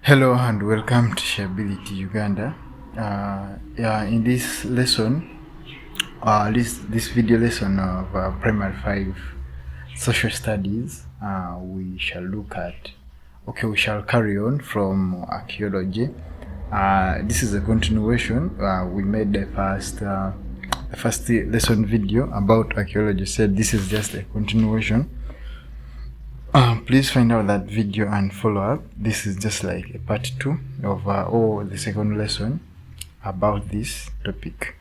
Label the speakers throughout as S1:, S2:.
S1: Hello and welcome to Shareability Uganda. In this lesson, this video lesson of Primary 5 Social Studies, we shall carry on from archaeology. This is a continuation. We made the first lesson video about archaeology. Said this is just a continuation. Please find out that video and follow up. This is just like a part 2 of the second lesson about this topic.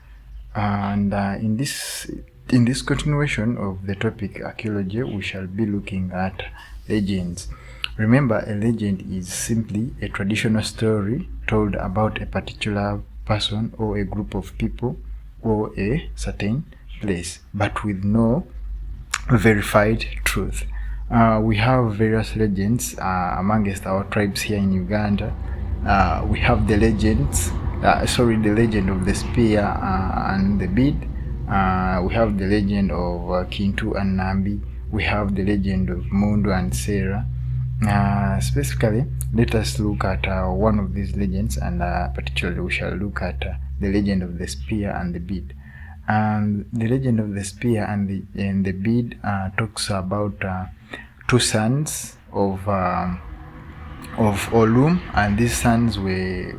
S1: And in this continuation of the topic archaeology, we shall be looking at legends. Remember, a legend is simply a traditional story told about a particular person or a group of people or a certain place, but with no verified truth. We have various legends amongst our tribes here in Uganda. We have the legends, the legend of the spear and the bead. We have the legend of Kintu and Nambi. We have the legend of Mundu and Sarah. Specifically, let us look at one of these legends, and particularly we shall look at the legend of the spear and the bead. And the legend of the spear and the bead talks about two sons of Olum, and these sons were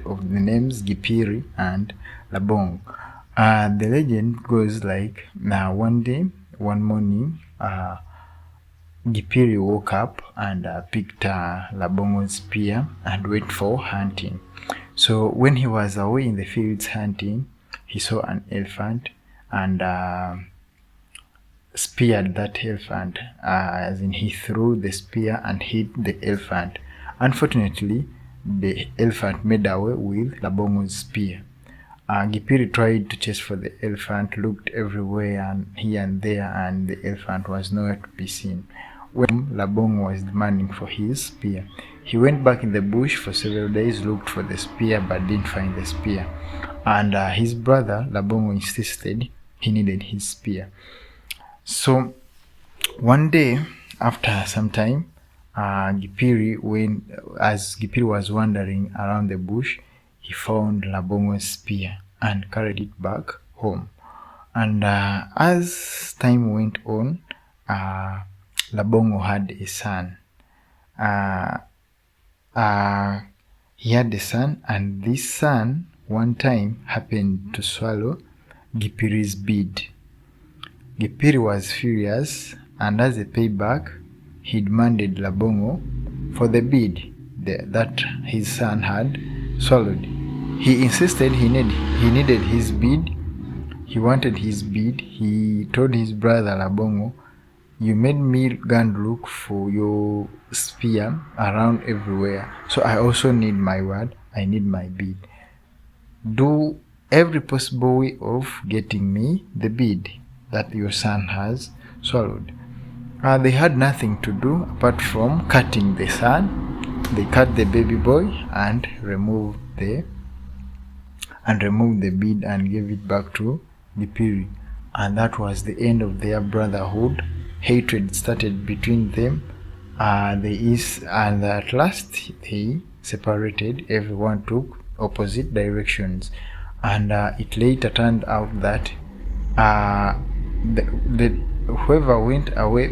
S1: of the names Gipiri and Labong. The legend goes like, one morning, Gipiri woke up and picked Labongo's spear and went for hunting. So when he was away in the fields hunting, he saw an elephant and speared that elephant, as in he threw the spear and hit the elephant. Unfortunately, the elephant made away with Labongo's spear. Gipiri tried to chase for the elephant, looked everywhere and here and there, and the elephant was nowhere to be seen. When Labongo was demanding for his spear, he went back in the bush for several days, looked for the spear but didn't find the spear. And his brother Labongo insisted he needed his spear. So one day, after some time, Gipiri was wandering around the bush, he found Labongo's spear and carried it back home. And as time went on, Labongo had a son. He had a son, and this son one time happened to swallow Gipiri's bead. Gipiri was furious, and as a payback, he demanded Labongo for the bead that his son had swallowed. He insisted he needed his bead. He wanted his bead. He told his brother Labongo, "You made me go and look for your spear around everywhere, so I also need my word. I need my bead. Do every possible way of getting me the bead that your son has swallowed." They had nothing to do apart from cutting the son. They cut the baby boy and removed the bead and gave it back to Gipiri. And that was the end of their brotherhood. Hatred started between them. And at last they separated. Everyone took opposite directions. And it later turned out that whoever went away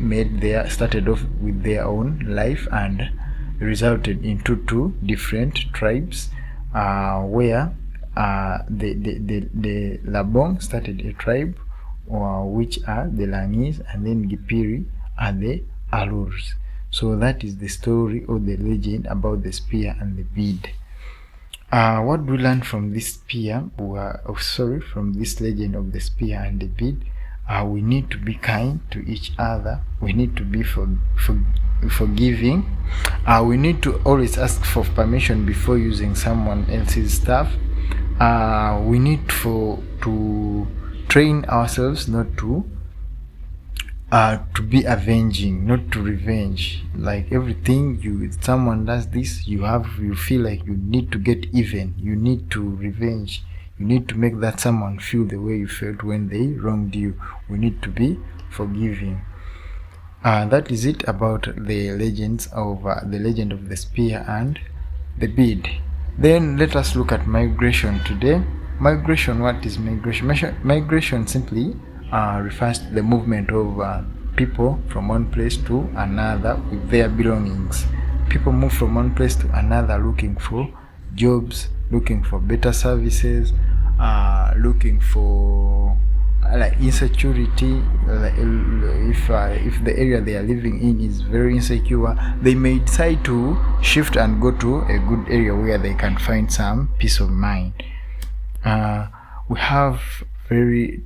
S1: started off with their own life and resulted into two different tribes, where the Labong started a tribe, which are the Langis, and then Gipiri are the Alurs. So that is the story or the legend about the spear and the bead. What we learn from this from this legend of the spear and the bead, we need to be kind to each other. We need to be forgiving. We need to always ask for permission before using someone else's stuff. We need to train ourselves not to be avenging, not to revenge. Like everything someone does this, you feel like you need to get even. You need to revenge. You need to make that someone feel the way you felt when they wronged you. We need to be forgiving. That is it about the legend of the spear and the bid. Then let us look at migration today. Migration, what is migration? Migration simply refers to the movement of people from one place to another with their belongings. People move from one place to another looking for jobs, looking for better services, looking for like insecurity. If the area they are living in is very insecure, they may decide to shift and go to a good area where they can find some peace of mind. We have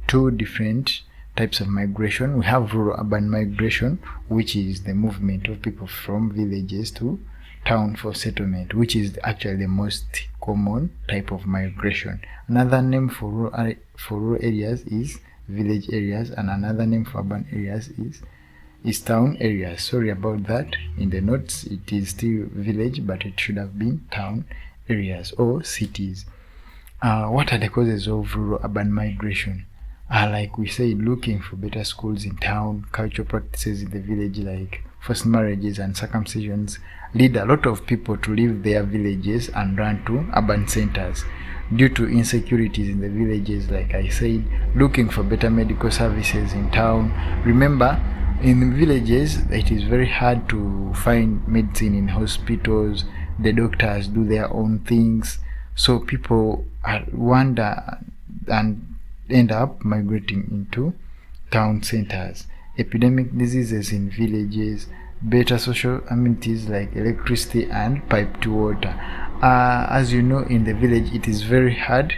S1: two different types of migration. We have rural urban migration, which is the movement of people from villages to town for settlement, which is actually the most common type of migration. Another name for rural areas is village areas, and another name for urban areas is town areas. Sorry about that. In the notes it is still village, but it should have been town areas or cities. What are the causes of rural urban migration? Like we said, looking for better schools in town, cultural practices in the village like forced marriages and circumcisions lead a lot of people to leave their villages and run to urban centers. Due to insecurities in the villages, like I said, looking for better medical services in town. Remember, in villages it is very hard to find medicine in hospitals. The doctors do their own things, so people wander and end up migrating into town centers. Epidemic diseases in villages, better social amenities like electricity and piped water. As you know, in the village it is very hard.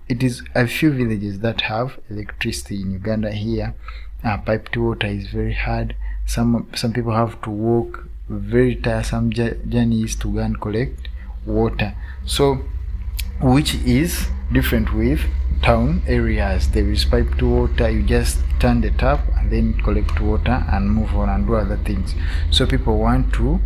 S1: It is a few villages that have electricity. In Uganda here, piped water is very hard. Some people have to walk very tiresome journeys to go and collect water, so which is different with town areas. There is piped water, you just turn the tap and then collect water and move on and do other things. So people want to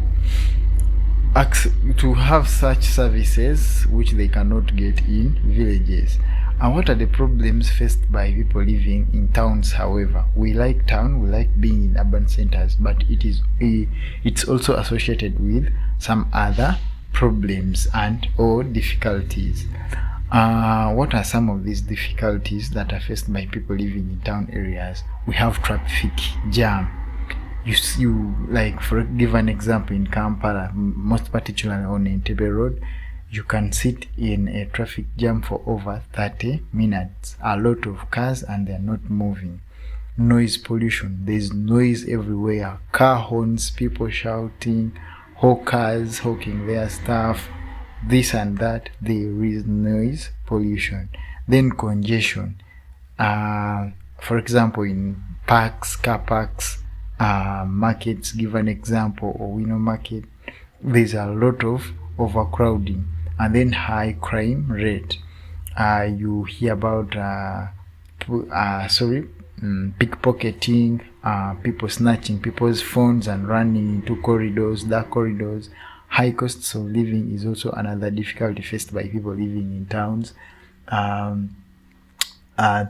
S1: have such services which they cannot get in villages. And what are the problems faced by people living in towns? However, we like town, we like being in urban centers, but it's also associated with some other problems and or difficulties. What are some of these difficulties that are faced by people living in town areas? We have traffic jam. You like, for give an example, in Kampala, most particularly on Entebbe Road, you can sit in a traffic jam for over 30 minutes. A lot of cars and they're not moving. Noise pollution, there's noise everywhere, car horns, people shouting, hawkers hawking their stuff, this and that. There is noise pollution. Then congestion, for example in parks, car parks, markets. Give an example, Owino market, there's a lot of overcrowding. And then high crime rate. You hear about pickpocketing, people snatching people's phones and running into corridors, dark corridors. High costs of living is also another difficulty faced by people living in towns.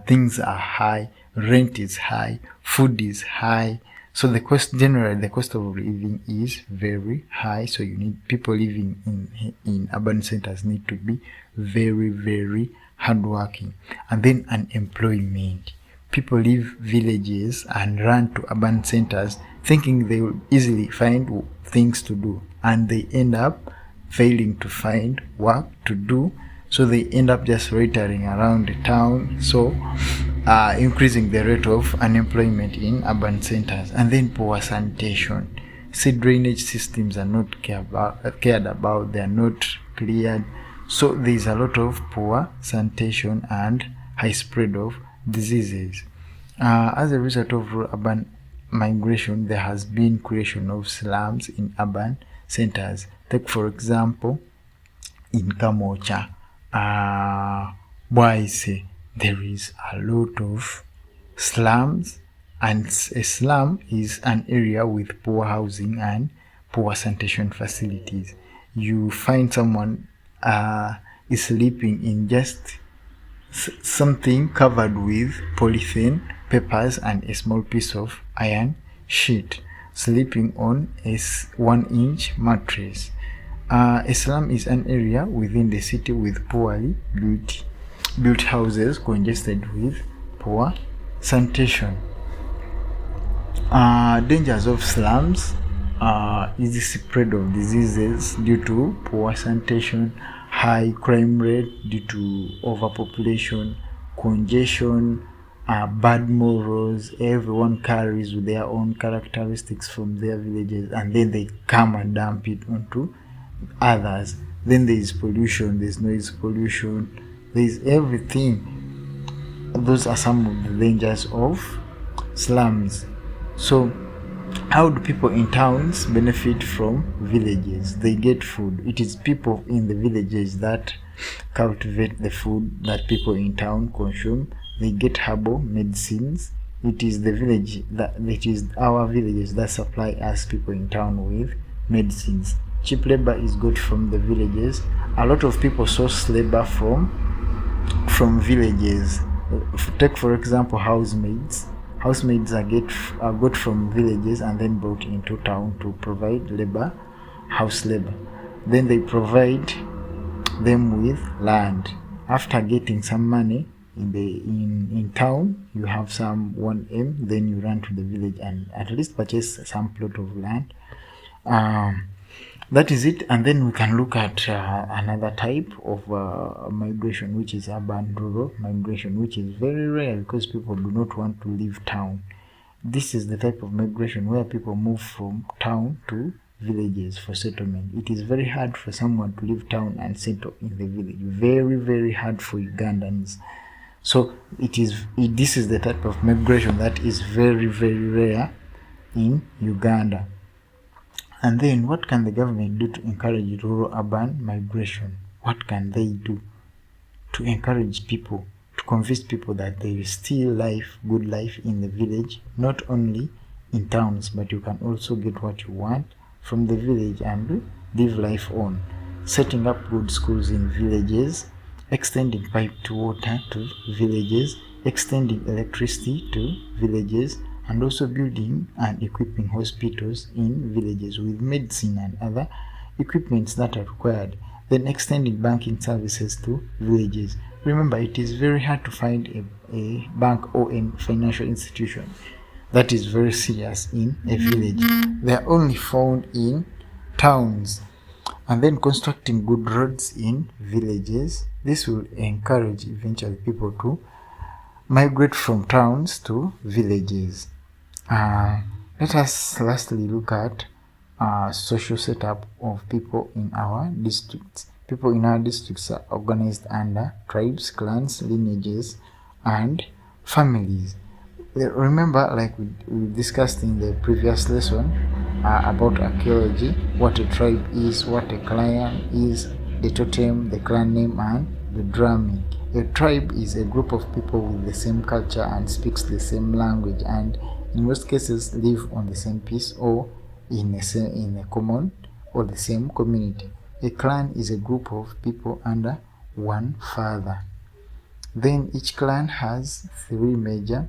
S1: Things are high, rent is high, food is high. So the cost of living is very high. So you need people living in urban centers need to be very, very hardworking. And then unemployment. People leave villages and run to urban centers thinking they will easily find things to do, and they end up failing to find work to do. So they end up just loitering around the town, so increasing the rate of unemployment in urban centers. And then poor sanitation. See, drainage systems are not cared about, they are not cleared. So there is a lot of poor sanitation and high spread of diseases. As a result of urban migration, there has been creation of slums in urban centers. Take for example in Kamocha, Bwaise, there is a lot of slums, and a slum is an area with poor housing and poor sanitation facilities. You find someone is sleeping in just something covered with polythene papers and a small piece of iron sheet, sleeping on a 1-inch mattress. A slum is an area within the city with poorly built houses congested with poor sanitation. Dangers of slums: easy spread of diseases due to poor sanitation, high crime rate due to overpopulation, congestion, bad morals. Everyone carries their own characteristics from their villages, and then they come and dump it onto others. Then there is pollution, there's noise pollution, there's everything. Those are some of the dangers of slums. So how do people in towns benefit from villages? They get food. It is people in the villages that cultivate the food that people in town consume. They get herbal medicines. It is our villages that supply us people in town with medicines. Cheap labor is got from the villages. A lot of people source labor from villages. Take for example housemaids. Housemaids are got from villages and then brought into town to provide house labor. Then they provide them with land. After getting some money in town, you have some 1M, then you run to the village and at least purchase some plot of land. That is it. And then we can look at another type of migration, which is urban-rural migration, which is very rare because people do not want to leave town. This is the type of migration where people move from town to villages for settlement. It is very hard for someone to leave town and settle in the village. Very, very hard for Ugandans. So this is the type of migration that is very, very rare in Uganda. And then what can the government do to encourage rural-urban migration? What can they do to encourage people, to convince people that there is still good life in the village, not only in towns, but you can also get what you want from the village and live life on? Setting up good schools in villages, extending piped water to villages, extending electricity to villages, and also building and equipping hospitals in villages with medicine and other equipments that are required. Then extending banking services to villages. Remember, it is very hard to find a bank or a financial institution that is very serious in a village. They are only found in towns. And then constructing good roads in villages. This will encourage eventually people to migrate from towns to villages. Let us lastly look at social setup of people in our districts. People in our districts are organized under tribes, clans, lineages, and families. Remember, like we discussed in the previous lesson about archaeology, what a tribe is, what a clan is, the totem, the clan name, and the drumming. A tribe is a group of people with the same culture and speaks the same language, and in most cases live on the same piece or in a common or the same community. A clan is a group of people under one father. Then each clan has three major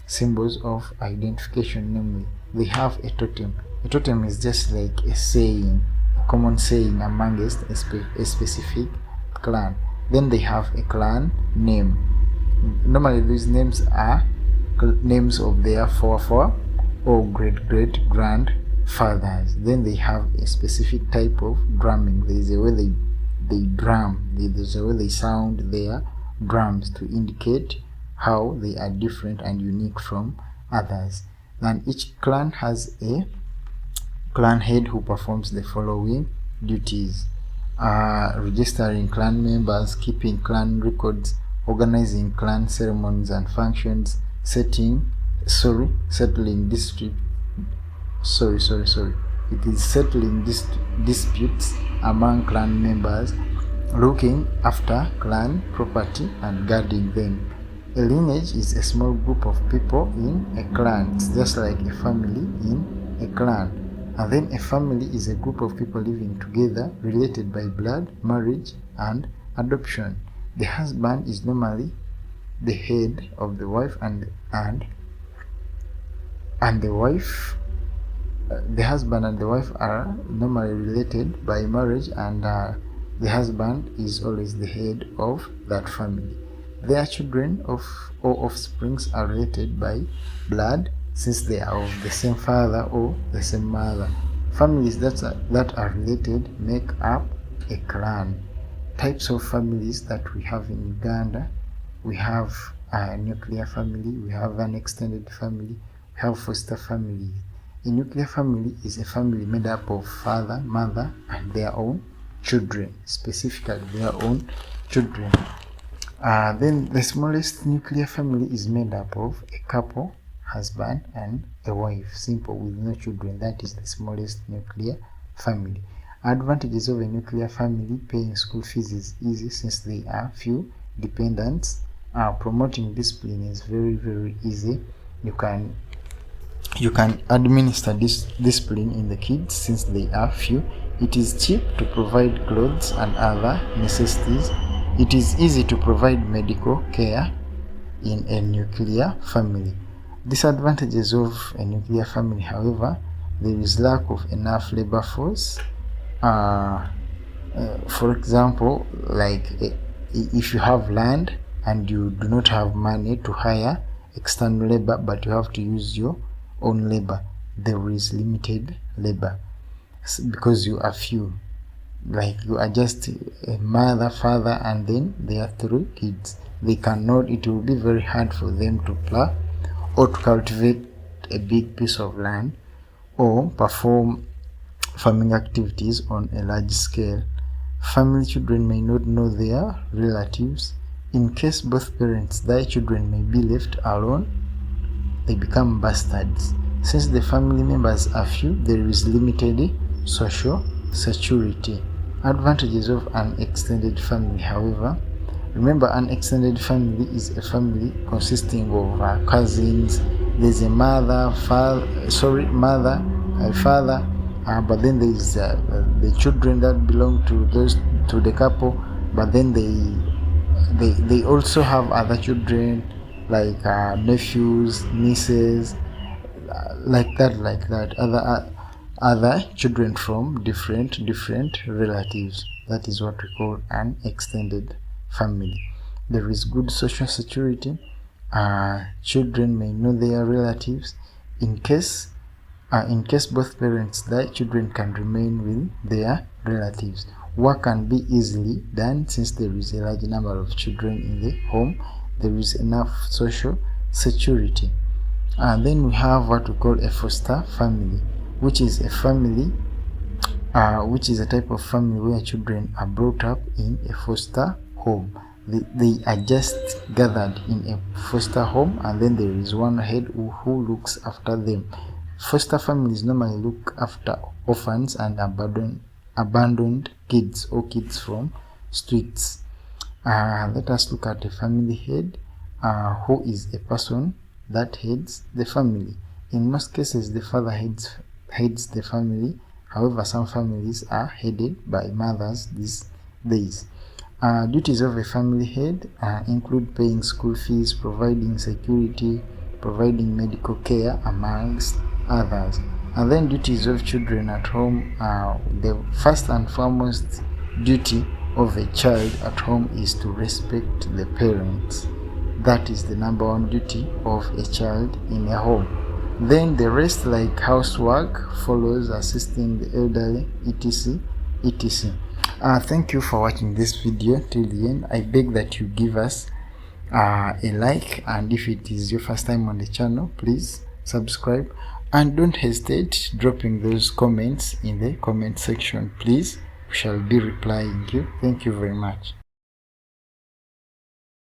S1: symbols of identification, namely they have a totem. A totem is just like a saying, a common saying amongst a specific clan. Then they have a clan name. Normally these names are names of their forefathers or great-great-grandfathers. Then they have a specific type of drumming. There is a way they drum. There is a way they sound their drums to indicate how they are different and unique from others. And each clan has a clan head who performs the following duties: registering clan members, keeping clan records, organizing clan ceremonies and functions, settling disputes among clan members, looking after clan property and guarding them. A lineage is a small group of people in a clan. It's just like a family in a clan. And then a family is a group of people living together, related by blood, marriage, and adoption. The husband is normally the head of the wife, and the wife the husband and the wife are normally related by marriage, and the husband is always the head of that family. Their children or offsprings are related by blood, since they are of the same father or the same mother. Families that are related make up a clan. Types of families that we have in Uganda: we have a nuclear family, we have an extended family, we have foster family. A nuclear family is a family made up of father, mother, and their own children, specifically their own children. Then the smallest nuclear family is made up of a couple, husband and a wife, simple, with no children. That is the smallest nuclear family. Advantages of a nuclear family: paying school fees is easy since there are few dependents. Promoting discipline is very easy. You can administer this discipline in the kids since they are few. It is cheap to provide clothes and other necessities. It is easy to provide medical care in a nuclear family. Disadvantages of a nuclear family, however: there is lack of enough labor force. For example, like if you have land and you do not have money to hire external labor, but you have to use your own labor, there is limited labor because you are few. Like you are just a mother, father, and then there are 3 kids. It will be very hard for them to plow or to cultivate a big piece of land or perform farming activities on a large scale. Family children may not know their relatives. In case both parents die, children may be left alone. They become bastards. Since the family members are few, there is limited social security. Advantages of an extended family, however: remember, an extended family is a family consisting of cousins. There's a mother, father, but then there is the children that belong to the couple, but then they also have other children like nephews, nieces, like that, other children from different relatives. That is what we call an extended family. There is good social security. Children may know their relatives. In case both parents die, children can remain with their relatives. Work can be easily done since there is a large number of children in the home. There is enough social security. And then we have what we call a foster family, which is a family, which is a type of family where children are brought up in a foster home. They are just gathered in a foster home, and then there is one head who looks after them. Foster families normally look after orphans and abandoned kids or kids from streets. Let us look at the family head, who is a person that heads the family. In most cases, the father heads the family. However, some families are headed by mothers these days. Duties of a family head include paying school fees, providing security, providing medical care, amongst others. And then duties of children at home: the first and foremost duty of a child at home is to respect the parents. That is the number one duty of a child in a home. Then the rest, like housework, follows: assisting the elderly, etc. Thank you for watching this video till the end. I beg that you give us a like, and if it is your first time on the channel, please subscribe, and don't hesitate dropping those comments in the comment section, please. We shall be replying you. Thank you very much.